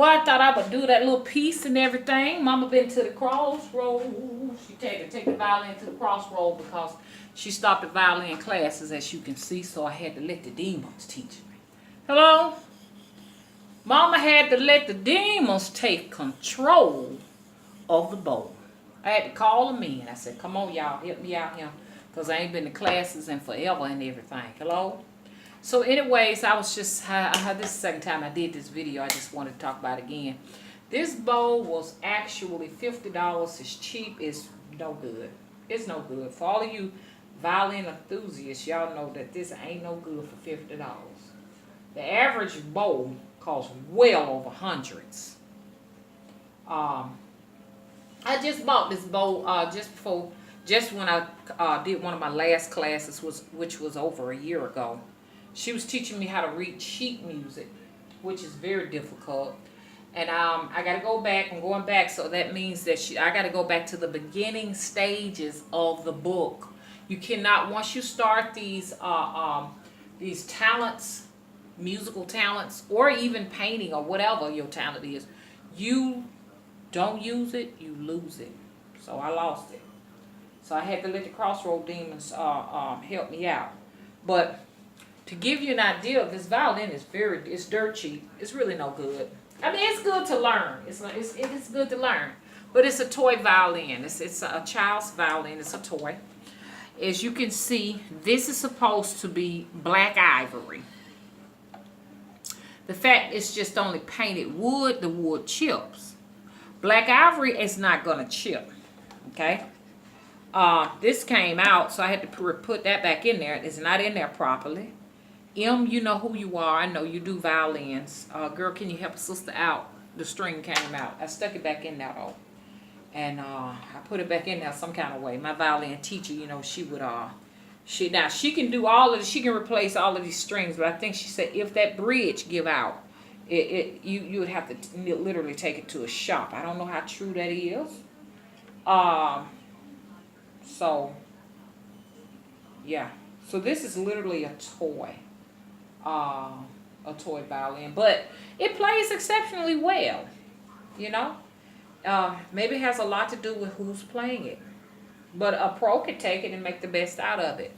Well, I thought I would do that little piece and everything. Mama been to the crossroads. She take the violin to the crossroad because she stopped at violin classes, as you can see, so I had to let the demons teach me. Hello? Mama had to let the demons take control of the bow. I had to call them in. I said, come on, y'all, help me out here, because I ain't been to classes in forever and everything. Hello? So anyways, I was just, this is the second time I did this video. I just wanted to talk about it again. This bow was actually $50. It's cheap. It's no good. It's no good. For all of you violin enthusiasts, y'all know that this ain't no good for $50. The average bow costs well over hundreds. I just bought this bow just when I did one of my last classes, which was over a year ago. She was teaching me how to read sheet music, which is very difficult. And I got to go back. I'm going back, so that means that I got to go back to the beginning stages of the book. You cannot, once you start these talents, musical talents, or even painting or whatever your talent is, you don't use it, you lose it. So I lost it. So I had to let the Crossroad Demons help me out. But to give you an idea, this violin is it's dirt cheap. It's really no good. I mean, it's good to learn. It's good to learn. But it's a toy violin. It's a child's violin. It's a toy. As you can see, this is supposed to be black ivory. The fact it's just only painted wood, the wood chips. Black ivory is not going to chip. Okay? This came out, so I had to put that back in there. It's not in there properly. You know who you are. I know you do violins. Girl, can you help a sister out? The string came out. I stuck it back in there, though. And I put it back in there some kind of way. My violin teacher, you know, she would, she can do all of this. She can replace all of these strings. But I think she said if that bridge give out, you would have to literally take it to a shop. I don't know how true that is. So, yeah. So this is literally a toy. A toy violin, but it plays exceptionally well, you know. Maybe it has a lot to do with who's playing it, but a pro could take it and make the best out of it.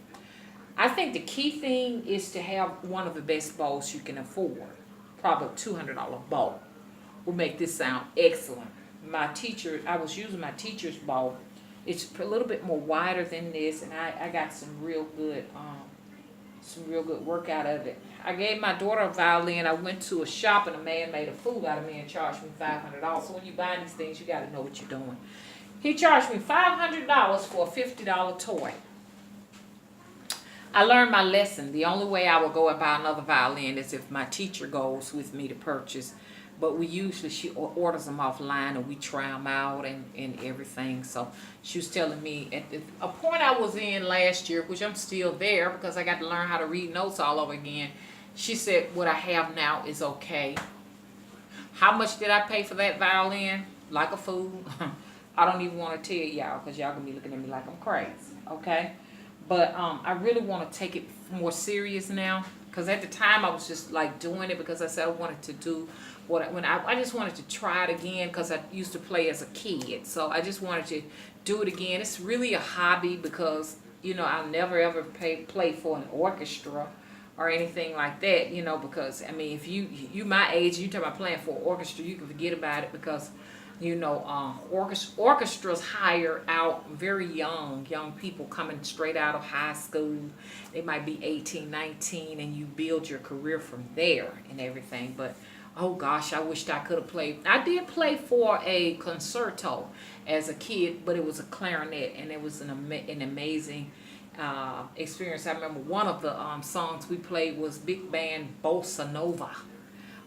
I think the key thing is to have one of the best bows you can afford. Probably a $200 bow will make this sound excellent. My teacher, I was using my teacher's bow. It's a little bit more wider than this, and I got some real good work out of it. I gave my daughter a violin. I went to a shop and a man made a fool out of me and charged me $500. So when you buy these things, you got to know what you're doing. He charged me $500 for a $50 toy. I learned my lesson. The only way I would go and buy another violin is if my teacher goes with me to purchase. But she orders them offline and we try them out and everything. So she was telling me at a point I was in last year, which I'm still there because I got to learn how to read notes all over again. She said what I have now is okay. How much did I pay for that violin? Like a fool. I don't even want to tell y'all because y'all going to be looking at me like I'm crazy. Okay? But I really want to take it more serious now. Because at the time I was just like doing it because I said I wanted to do I just wanted to try it again because I used to play as a kid. So I just wanted to do it again. It's really a hobby because, you know, I'll never ever play for an orchestra or anything like that, you know, because, I mean, if you my age, you talk about playing for an orchestra, you can forget about it because, you know, orchestras hire out very young people coming straight out of high school. They might be 18, 19, and you build your career from there and everything. But oh gosh, I wished I could have played. I did play for a concerto as a kid, but it was a clarinet, and it was an amazing experience. I remember one of the songs we played was big band bossa nova.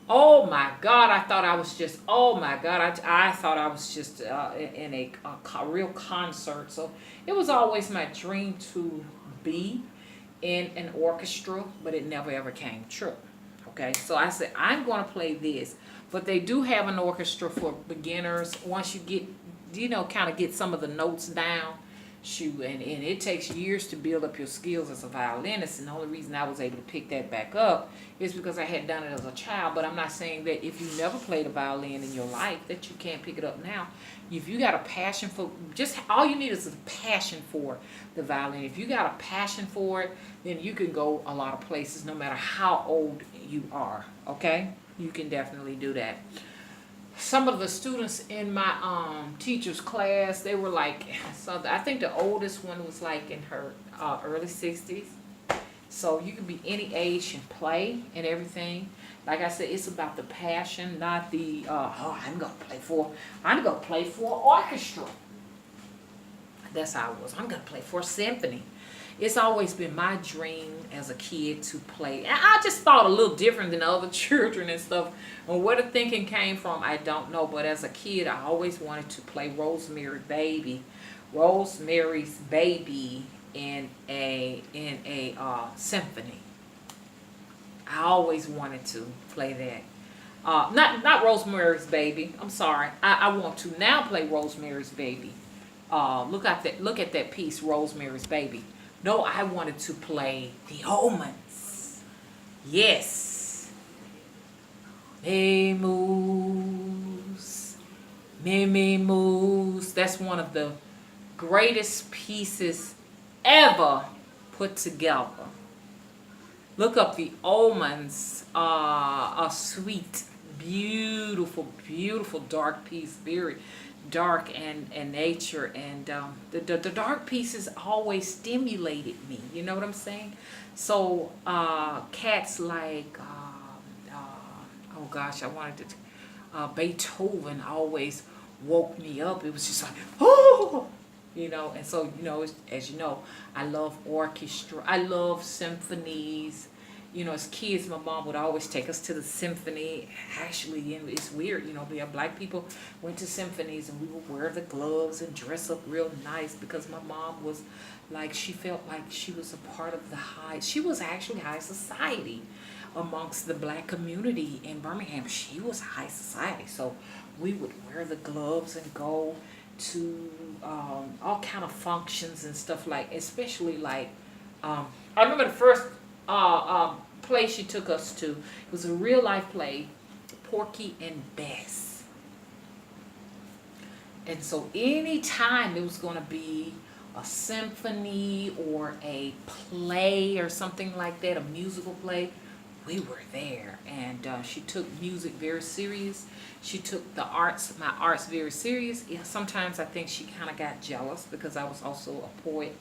Oh my God, I thought I was just, oh my God, I thought I was just in a real concert. So it was always my dream to be in an orchestra, but it never ever came true. Okay, so I said, I'm going to play this. But they do have an orchestra for beginners. Once you get, you know, kind of get some of the notes down. shoot, and it takes years to build up your skills as a violinist, and the only reason I was able to pick that back up is because I had done it as a child. But I'm not saying that if you never played a violin in your life that you can't pick it up now. If you got a passion for, just all you need is a passion for the violin. If you got a passion for it, then you can go a lot of places no matter how old you are, okay? You can definitely do that. Some of the students in my teacher's class, they were like, so I think the oldest one was like in her early 60s. So you can be any age and play and everything. Like I said, it's about the passion, not the I'm gonna play for orchestra. That's how it was. I'm gonna play for a symphony. It's always been my dream as a kid to play. And I just thought a little different than other children and stuff. And where the thinking came from, I don't know. But as a kid, I always wanted to play Rosemary's Baby in a symphony. I always wanted to play that. Not Rosemary's Baby. I'm sorry. I want to now play Rosemary's Baby. Look at that piece, Rosemary's Baby. No, I wanted to play the Omens. Yes. Me moves. Me moves. That's one of the greatest pieces ever put together. Look up the Omens. A sweet, beautiful, beautiful dark piece. Very dark and nature, and the dark pieces always stimulated me, you know what I'm saying? So cats like oh gosh, I wanted to Beethoven always woke me up. It was just like, oh, you know. And so, you know, as you know, I love orchestra, I love symphonies. You know, as kids, my mom would always take us to the symphony. Actually, it's weird, you know, we have black people went to symphonies and we would wear the gloves and dress up real nice because my mom was like, she felt like she was a part of she was actually high society amongst the black community in Birmingham. She was high society. So we would wear the gloves and go to all kind of functions and stuff, like, especially like, I remember the first play she took us to. It was a real life play, Porky and Bess. And so anytime there was going to be a symphony or a play or something like that, a musical play, we were there. And she took music very serious. She took my arts very serious. Yeah, sometimes I think she kind of got jealous because I was also a poet.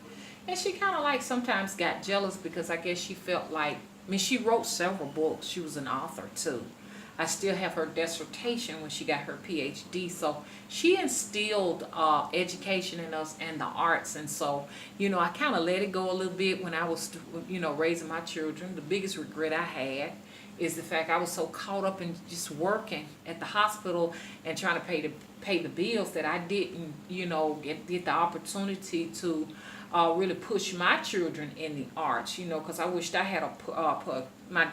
And she kind of like sometimes got jealous because I guess she felt like, I mean, she wrote several books. She was an author too. I still have her dissertation when she got her PhD. So she instilled education in us and the arts. And so, you know, I kind of let it go a little bit when I was, you know, raising my children. The biggest regret I had is the fact I was so caught up in just working at the hospital and trying to pay the bills that I didn't, you know, get the opportunity to really push my children in the arts, you know, because I wished I had my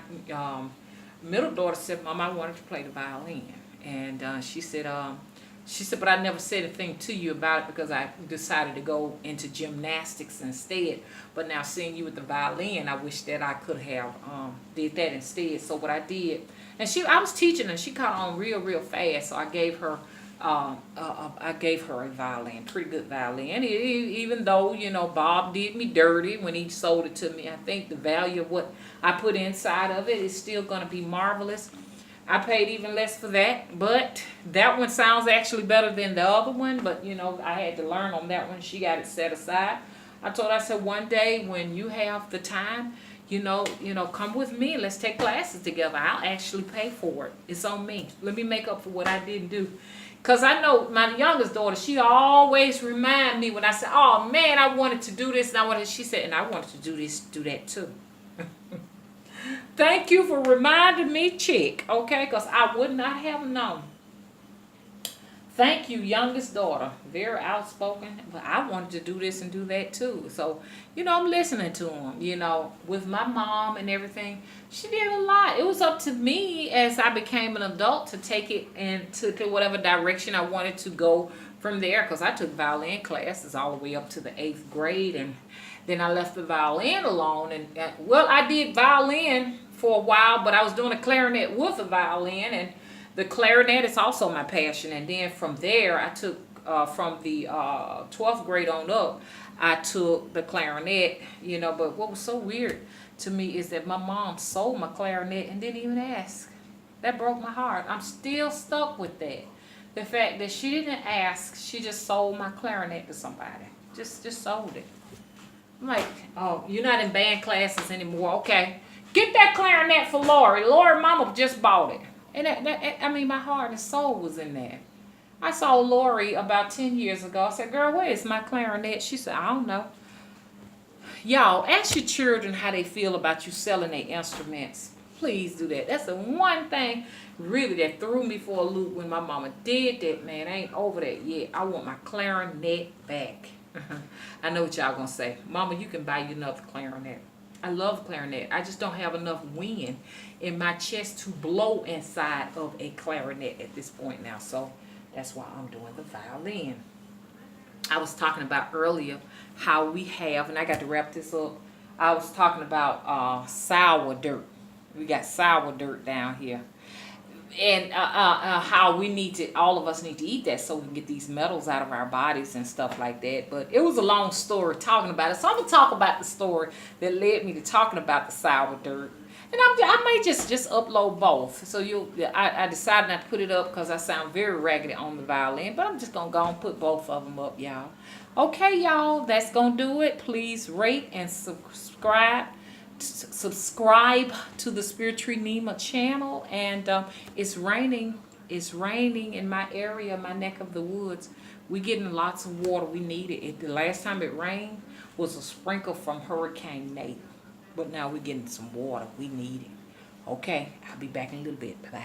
middle daughter said, Mom, I wanted to play the violin. And she said, but I never said anything to you about it because I decided to go into gymnastics instead. But now seeing you with the violin, I wish that I could have did that instead. So what I did, and I was teaching her, she caught on real fast. So I gave her a violin, pretty good violin. Even though, you know, Bob did me dirty when he sold it to me, I think the value of what I put inside of it is still going to be marvelous. I paid even less for that, but that one sounds actually better than the other one. But, you know, I had to learn on that one. She got it set aside. I said, one day when you have the time, you know, come with me. Let's take classes together. I'll actually pay for it. It's on me. Let me make up for what I didn't do. Because I know my youngest daughter, she always remind me when I say, oh, man, I wanted to do this. And she said, and I wanted to do this, do that too. Thank you for reminding me, chick, okay? Because I would not have known. Thank you, youngest daughter. Very outspoken. But I wanted to do this and do that too. So, I'm listening to them. With my mom and everything, she did a lot. It was up to me as I became an adult to take it into to whatever direction I wanted to go from there. Because I took violin classes all the way up to the 8th grade. And then I left the violin alone. And well, I did violin for a while, but I was doing a clarinet with a violin. And the clarinet is also my passion. And then from there, I took, from the 12th grade on up, I took the clarinet, But what was so weird to me is that my mom sold my clarinet and didn't even ask. That broke my heart. I'm still stuck with that. The fact that she didn't ask, she just sold my clarinet to somebody. Just sold it. I'm like, oh, you're not in band classes anymore. Okay. Get that clarinet for Lori. Lori, mama just bought it. And my heart and soul was in there. I saw Lori about 10 years ago. I said, girl, where is my clarinet? She said, I don't know. Y'all, ask your children how they feel about you selling their instruments. Please do that. That's the one thing really that threw me for a loop when my mama did that, man. I ain't over that yet. I want my clarinet back. I know what y'all gonna say. Mama, you can buy you another clarinet. I love clarinet. I just don't have enough wind in my chest to blow inside of a clarinet at this point now. So that's why I'm doing the violin. I was talking about earlier how we have, and I got to wrap this up. I was talking about sour dirt. We got sour dirt down here. And how we need to, all of us need to eat that so we can get these metals out of our bodies and stuff like that. But it was a long story talking about it. So I'm going to talk about the story that led me to talking about the sour dirt. And I may just upload both. So I decided not to put it up because I sound very raggedy on the violin. But I'm just going to go and put both of them up, y'all. Okay, y'all, that's going to do it. Please rate and subscribe. Subscribe to the Spiritual Nima channel. And it's raining in my area, my neck of the woods. We're getting lots of water. We need it. The last time it rained was a sprinkle from Hurricane Nate, but now we're getting some water. We need it. Okay, I'll be back in a little bit. Bye.